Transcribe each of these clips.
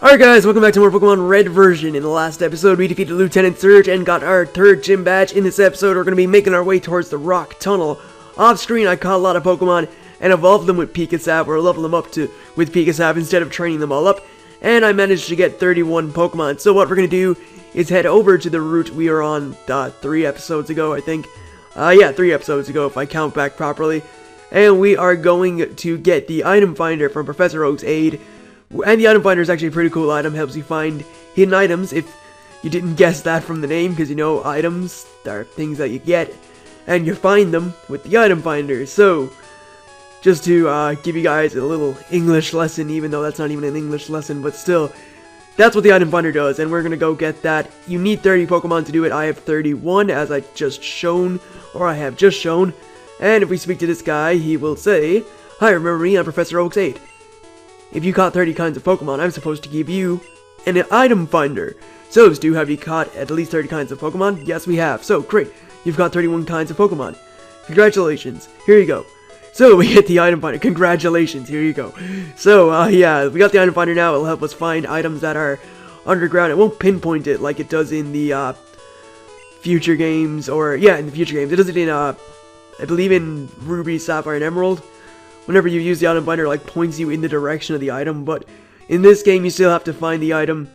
Alright guys, welcome back to more Pokemon Red version. In the last episode, we defeated Lieutenant Surge and got our third gym badge. In this episode, we're going to be making our way towards the Rock Tunnel. Off screen, I caught a lot of Pokemon and evolved them with Pikasav, or leveled them up with Pikasav instead of training them all up. And I managed to get 31 Pokemon. So what we're going to do is head over to the route we were on 3 episodes ago, I think. Yeah, 3 episodes ago if I count back properly. And we are going to get the item finder from Professor Oak's aid. And the item finder is actually a pretty cool item, helps you find hidden items, if you didn't guess that from the name, because you know items are things that you get, and you find them with the item finder. So, just to give you guys a little English lesson, even though that's not even an English lesson, but still, that's what the item finder does, and we're going to go get that. You need 30 Pokemon to do it. I have 31, as I have just shown, and if we speak to this guy, he will say, "Hi, remember me? I'm Professor Oak's aide. If you caught 30 kinds of Pokemon, I'm supposed to give you an item finder." So, Stu, have you caught at least 30 kinds of Pokemon? Yes, we have. So, great. You've got 31 kinds of Pokemon. Congratulations. Here you go. So, we get the item finder. Congratulations. Here you go. So, yeah, we got the item finder now. It'll help us find items that are underground. It won't pinpoint it like it does in the future games. Or, yeah, in the future games. It does it in, I believe in Ruby, Sapphire, and Emerald. Whenever you use the item finder, it like points you in the direction of the item, but in this game you still have to find the item.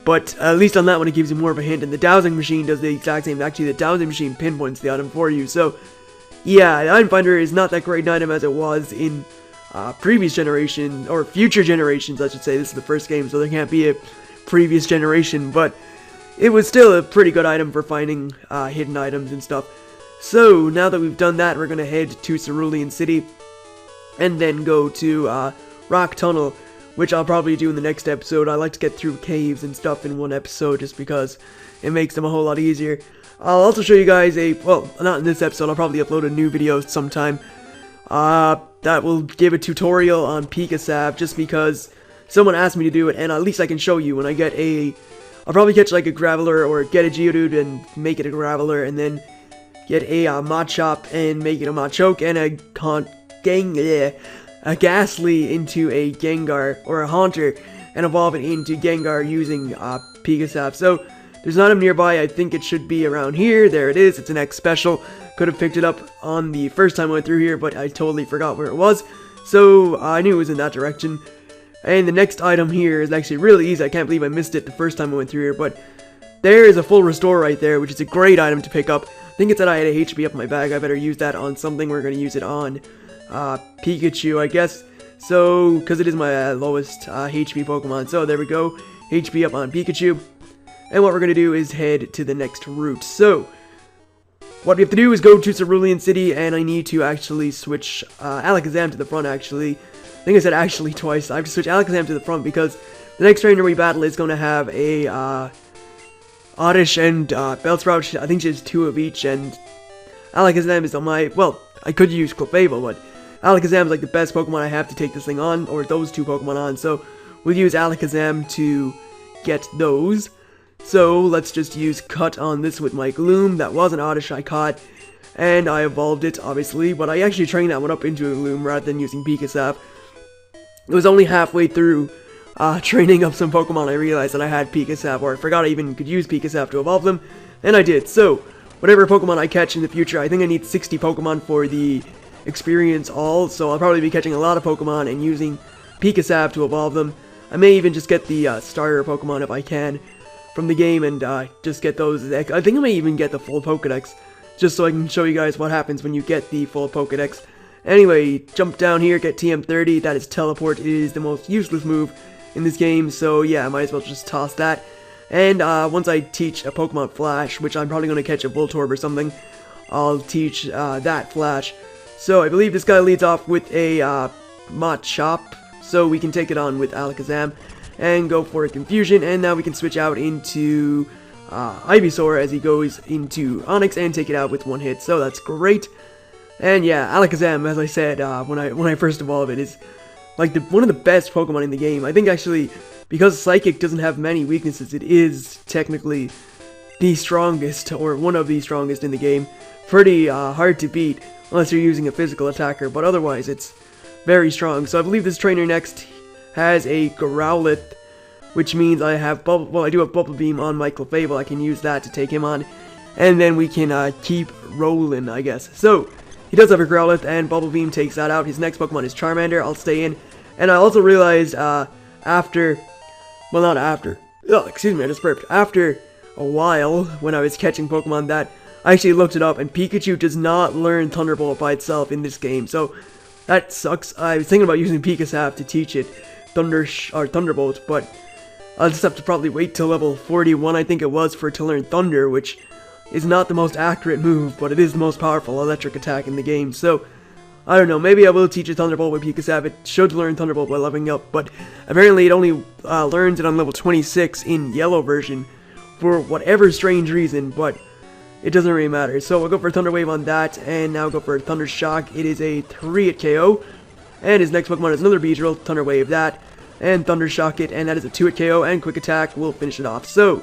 But at least on that one it gives you more of a hint, and the dowsing machine does the exact same. Actually, the dowsing machine pinpoints the item for you. So yeah, the item finder is not that great an item as it was in previous generation, or future generations I should say. This is the first game, so there can't be a previous generation, but it was still a pretty good item for finding hidden items and stuff. So now that we've done that, we're gonna head to Cerulean City and then go to Rock Tunnel, which I'll probably do in the next episode. I like to get through caves and stuff in one episode just because it makes them a whole lot easier. I'll also show you guys well, not in this episode, I'll probably upload a new video sometime that will give a tutorial on Pikasav, just because someone asked me to do it, and at least I can show you when I get I'll probably catch like a Graveler or get a Geodude and make it a Graveler, and then get a Machop and make it a Machoke, and a Ghastly into a Gengar, or a Haunter, and evolve it into Gengar using Pikasav. So, there's an item nearby. I think it should be around here. There it is. It's an X Special. Could have picked it up on the first time I went through here, but I totally forgot where it was. So, I knew it was in that direction. And the next item here is actually really easy. I can't believe I missed it the first time I went through here, but there is a full restore right there, which is a great item to pick up. I think it said I had a HP up in my bag. I better use that on something. We're going to use it on Pikachu, I guess. So, because it is my lowest HP Pokemon. So, there we go. HP up on Pikachu. And what we're going to do is head to the next route. So, what we have to do is go to Cerulean City, and I need to actually switch Alakazam to the front, actually. I think I said actually twice. I have to switch Alakazam to the front because the next trainer we battle is going to have a Oddish and Bellsprout. I think she has 2 of each, and Alakazam is on my, well, I could use Clefable, but Alakazam is like the best Pokemon I have to take this thing on, or those 2 Pokemon on, so we'll use Alakazam to get those. So let's just use Cut on this with my Gloom. That was an Oddish I caught, and I evolved it, obviously, but I actually trained that one up into a Gloom rather than using Pikasav. It was only halfway through training up some Pokemon I realized that I had Pikasav, or I forgot I even could use Pikasav to evolve them, and I did. So, whatever Pokemon I catch in the future, I think I need 60 Pokemon for the experience all, so I'll probably be catching a lot of Pokemon and using Pikasav to evolve them. I may even just get the starter Pokemon if I can from the game and just get those. I think I may even get the full Pokedex, just so I can show you guys what happens when you get the full Pokedex. Anyway, jump down here, get TM30, that is Teleport. It is the most useless move in this game, so yeah, I might as well just toss that. And once I teach a Pokemon Flash, which I'm probably going to catch a Voltorb or something, I'll teach that Flash. So I believe this guy leads off with a Machop, so we can take it on with Alakazam and go for a Confusion, and now we can switch out into Ivysaur as he goes into Onix and take it out with 1 hit, so that's great. And yeah, Alakazam, as I said when I first evolved it, is like one of the best Pokemon in the game. I think actually, because Psychic doesn't have many weaknesses, it is technically the strongest, or one of the strongest in the game. Pretty hard to beat, unless you're using a physical attacker, but otherwise it's very strong. So I believe this trainer next has a Growlithe, which means I have I do have Bubble Beam on my Clefable. I can use that to take him on, and then we can keep rolling, I guess. So he does have a Growlithe, and Bubble Beam takes that out. His next Pokemon is Charmander. I'll stay in, and I also realized after a while when I was catching Pokemon that I actually looked it up, and Pikachu does not learn Thunderbolt by itself in this game, so that sucks. I was thinking about using Pikachu to teach it Thunderbolt, but I'll just have to probably wait till level 41, I think it was, for it to learn Thunder, which is not the most accurate move, but it is the most powerful electric attack in the game, so I don't know, maybe I will teach it Thunderbolt with Pikachu. It should learn Thunderbolt by leveling up, but apparently it only learns it on level 26 in Yellow version, for whatever strange reason, but it doesn't really matter. So we'll go for Thunder Wave on that, and now go for Thunder Shock. It is a 3 at KO, and his next Pokemon is another Beedrill. Thunder Wave that, and Thunder Shock it, and that is a 2 at KO, and Quick Attack will finish it off. So,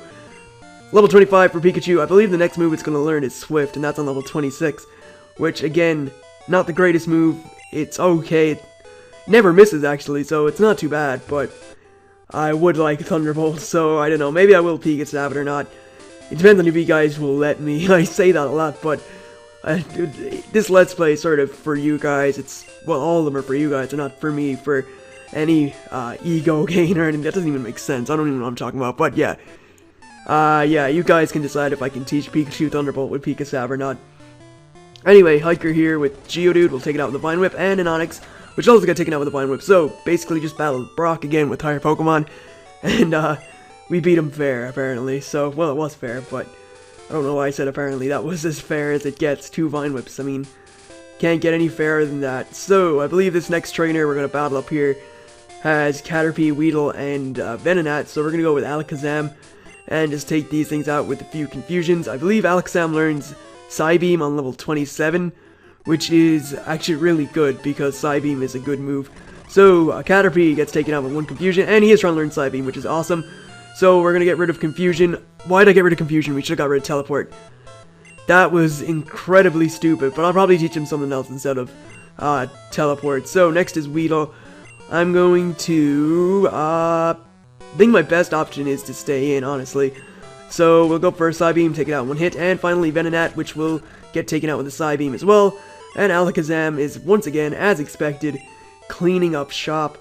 level 25 for Pikachu. I believe the next move it's going to learn is Swift, and that's on level 26, which, again, not the greatest move. It's okay. It never misses, actually, so it's not too bad, but I would like Thunderbolt, so I don't know. Maybe I will Pikachu it or not. It depends on if you guys will let me. I say that a lot, but this Let's Play is sort of for you guys. It's, well, all of them are for you guys. They're not for me for any ego gain or anything. That doesn't even make sense. I don't even know what I'm talking about, but yeah. Yeah, you guys can decide if I can teach Pikachu Thunderbolt with Pikachu or not. Anyway, Hiker here with Geodude. We'll take it out with a Vine Whip, and an Onix, which also got taken out with a Vine Whip. So, basically just battled Brock again with higher Pokemon, and we beat him fair, apparently. So, well, it was fair, but I don't know why I said apparently. That was as fair as it gets. 2 Vine Whips. I mean, can't get any fairer than that. So, I believe this next trainer we're going to battle up here has Caterpie, Weedle, and Venonat. So, we're going to go with Alakazam and just take these things out with a few confusions. I believe Alakazam learns Psybeam on level 27, which is actually really good because Psybeam is a good move. So, Caterpie gets taken out with 1 confusion, and he is trying to learn Psybeam, which is awesome. So we're going to get rid of Confusion. Why did I get rid of Confusion? We should have got rid of Teleport. That was incredibly stupid, but I'll probably teach him something else instead of Teleport. So next is Weedle. I'm going to, I think my best option is to stay in, honestly. So we'll go for a Psybeam, take it out in 1 hit, and finally Venonat, which will get taken out with a Psybeam as well. And Alakazam is, once again, as expected, cleaning up shop,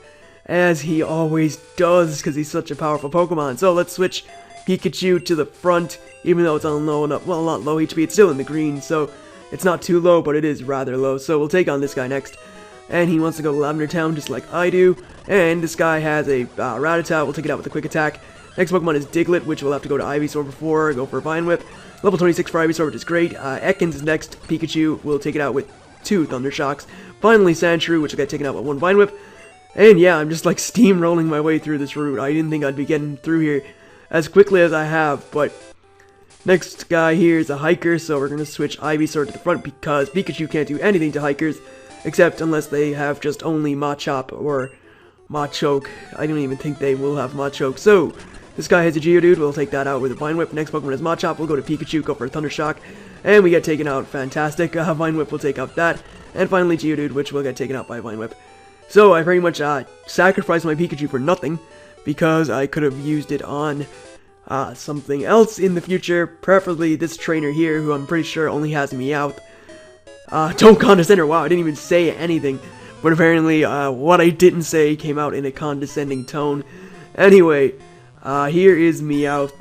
as he always does, because he's such a powerful Pokemon. So let's switch Pikachu to the front, even though it's on low enough, well, not low HP, it's still in the green, so it's not too low, but it is rather low. So we'll take on this guy next, and he wants to go to Lavender Town just like I do, and this guy has a Rattata. We'll take it out with a Quick Attack. Next Pokemon is Diglett, which we'll have to go to Ivysaur before, go for a Vine Whip. Level 26 for Ivysaur, which is great. Ekans is next. Pikachu will take it out with 2 Thunder Shocks. Finally, Sandshrew, which will get taken out with 1 Vine Whip. And yeah, I'm just like steamrolling my way through this route. I didn't think I'd be getting through here as quickly as I have, but next guy here is a Hiker, so we're going to switch Ivysaur to the front because Pikachu can't do anything to Hikers, except unless they have just only Machop or Machoke. I don't even think they will have Machoke. So, this guy has a Geodude, we'll take that out with a Vine Whip. Next Pokemon is Machop, we'll go to Pikachu, go for a Thunder Shock, and we get taken out. Fantastic. Vine Whip will take out that, and finally Geodude, which will get taken out by Vine Whip. So I pretty much sacrificed my Pikachu for nothing, because I could have used it on something else in the future, preferably this trainer here, who I'm pretty sure only has Meowth. Don't condescend her, wow, I didn't even say anything, but apparently what I didn't say came out in a condescending tone. Anyway, here is Meowth.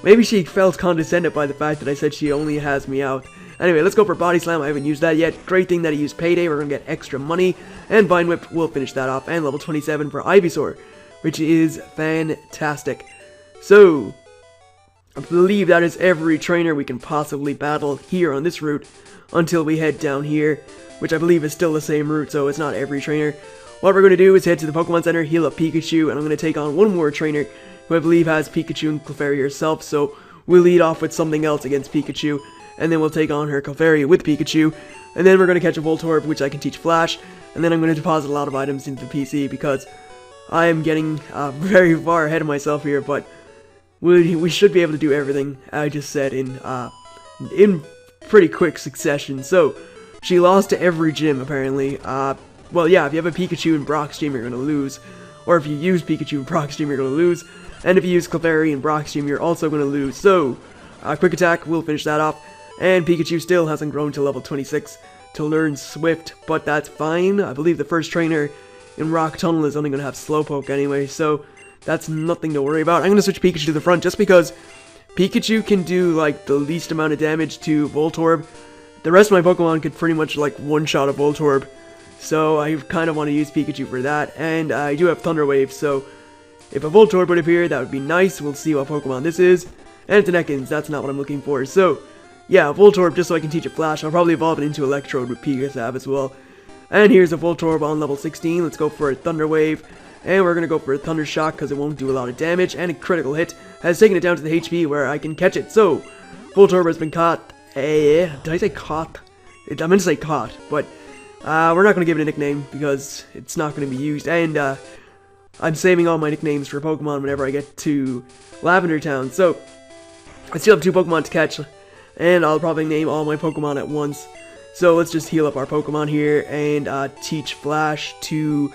Maybe she felt condescended by the fact that I said she only has Meowth. Anyway, let's go for Body Slam. I haven't used that yet. Great thing that he used Payday. We're going to get extra money. And Vine Whip will finish that off. And level 27 for Ivysaur, which is fantastic. So, I believe that is every trainer we can possibly battle here on this route until we head down here, which I believe is still the same route, so it's not every trainer. What we're going to do is head to the Pokemon Center, heal up Pikachu, and I'm going to take on one more trainer who I believe has Pikachu and Clefairy herself, so we'll lead off with something else against Pikachu, and then we'll take on her Clefairy with Pikachu, and then we're going to catch a Voltorb, which I can teach Flash, and then I'm going to deposit a lot of items into the PC, because I am getting very far ahead of myself here, but we should be able to do everything I just said in pretty quick succession. So, she lost to every gym, apparently. Well, yeah, if you have a Pikachu in Brock's gym, you're going to lose. Or if you use Pikachu in Brock's gym, you're going to lose. And if you use Clefairy and Brock Stream, you're also going to lose. So, Quick Attack will finish that off. And Pikachu still hasn't grown to level 26 to learn Swift, but that's fine. I believe the first trainer in Rock Tunnel is only going to have Slowpoke anyway, so that's nothing to worry about. I'm going to switch Pikachu to the front just because Pikachu can do like the least amount of damage to Voltorb. The rest of my Pokemon could pretty much like one-shot a Voltorb, so I kind of want to use Pikachu for that. And I do have Thunder Wave, so if a Voltorb would appear, that would be nice. We'll see what Pokemon this is. And it's an Ekans, that's not what I'm looking for. So, yeah, Voltorb, just so I can teach it Flash. I'll probably evolve it into Electrode with Pikasav as well. And here's a Voltorb on level 16. Let's go for a Thunder Wave. And we're going to go for a Thunder Shock because it won't do a lot of damage. And a critical hit has taken it down to the HP where I can catch it. So, Voltorb has been caught. Did I say caught? I meant to say caught, but we're not going to give it a nickname because it's not going to be used. And I'm saving all my nicknames for Pokemon whenever I get to Lavender Town. So, I still have 2 Pokemon to catch. And I'll probably name all my Pokemon at once. So let's just heal up our Pokemon here and teach Flash to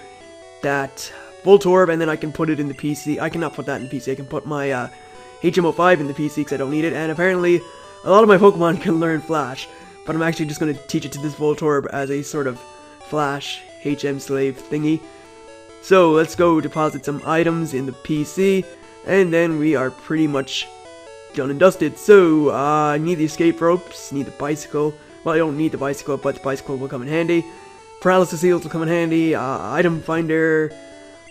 that Voltorb, and then I can put it in the PC. I cannot put that in the PC. I can put my HM05 in the PC because I don't need it. And apparently, a lot of my Pokemon can learn Flash, but I'm actually just going to teach it to this Voltorb as a sort of Flash HM slave thingy. So let's go deposit some items in the PC, and then we are pretty much done and dusted. So, I need the escape ropes, need the bicycle. Well, I don't need the bicycle, but the bicycle will come in handy. Paralysis seals will come in handy. Item finder,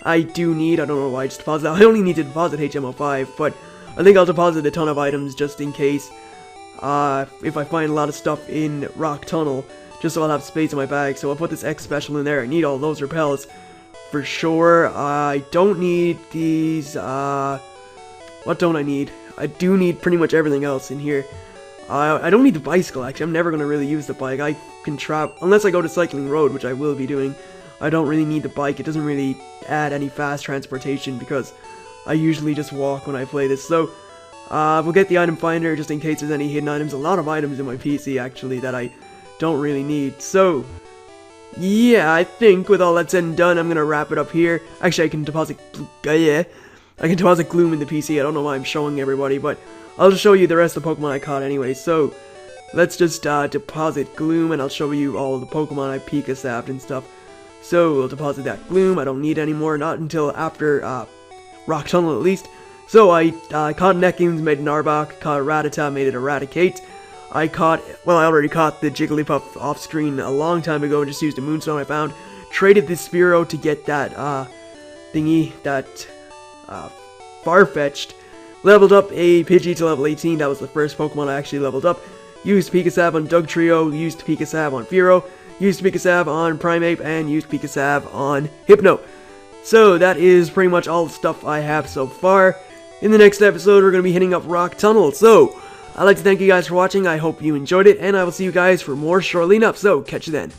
I do need. I don't know why I just deposited. I only need to deposit HM05, but I think I'll deposit a ton of items just in case. If I find a lot of stuff in Rock Tunnel, just so I'll have space in my bag. So I'll put this X special in there. I need all those repels for sure. I don't need these. What don't I need? I do need pretty much everything else in here. I don't need the bicycle, actually. I'm never going to really use the bike. I can travel, unless I go to Cycling Road, which I will be doing. I don't really need the bike. It doesn't really add any fast transportation because I usually just walk when I play this. So, we'll get the item finder just in case there's any hidden items. A lot of items in my PC, actually, that I don't really need. So, yeah, I think with all that said and done, I'm going to wrap it up here. Actually, I can deposit... I can deposit Gloom in the PC. I don't know why I'm showing everybody, but I'll just show you the rest of the Pokemon I caught anyway. So, let's just deposit Gloom, and I'll show you all the Pokemon I Pikasapped and stuff. So, we'll deposit that Gloom. I don't need anymore, not until after Rock Tunnel at least. So, I caught Nekins, made an Arbok, caught a Rattata, made it Eradicate. I already caught the Jigglypuff off screen a long time ago and just used a Moonstone I found. Traded the Spearow to get that thingy, that Farfetch'd. Leveled up a Pidgey to level 18. That was the first Pokemon I actually leveled up. Used Pikasav on Dugtrio, used Pikasav on Fearow, used Pikasav on Primeape, and used Pikasav on Hypno. So that is pretty much all the stuff I have so far. In the next episode, we're going to be hitting up Rock Tunnel. So, I'd like to thank you guys for watching. I hope you enjoyed it, and I will see you guys for more shortly enough. So, catch you then.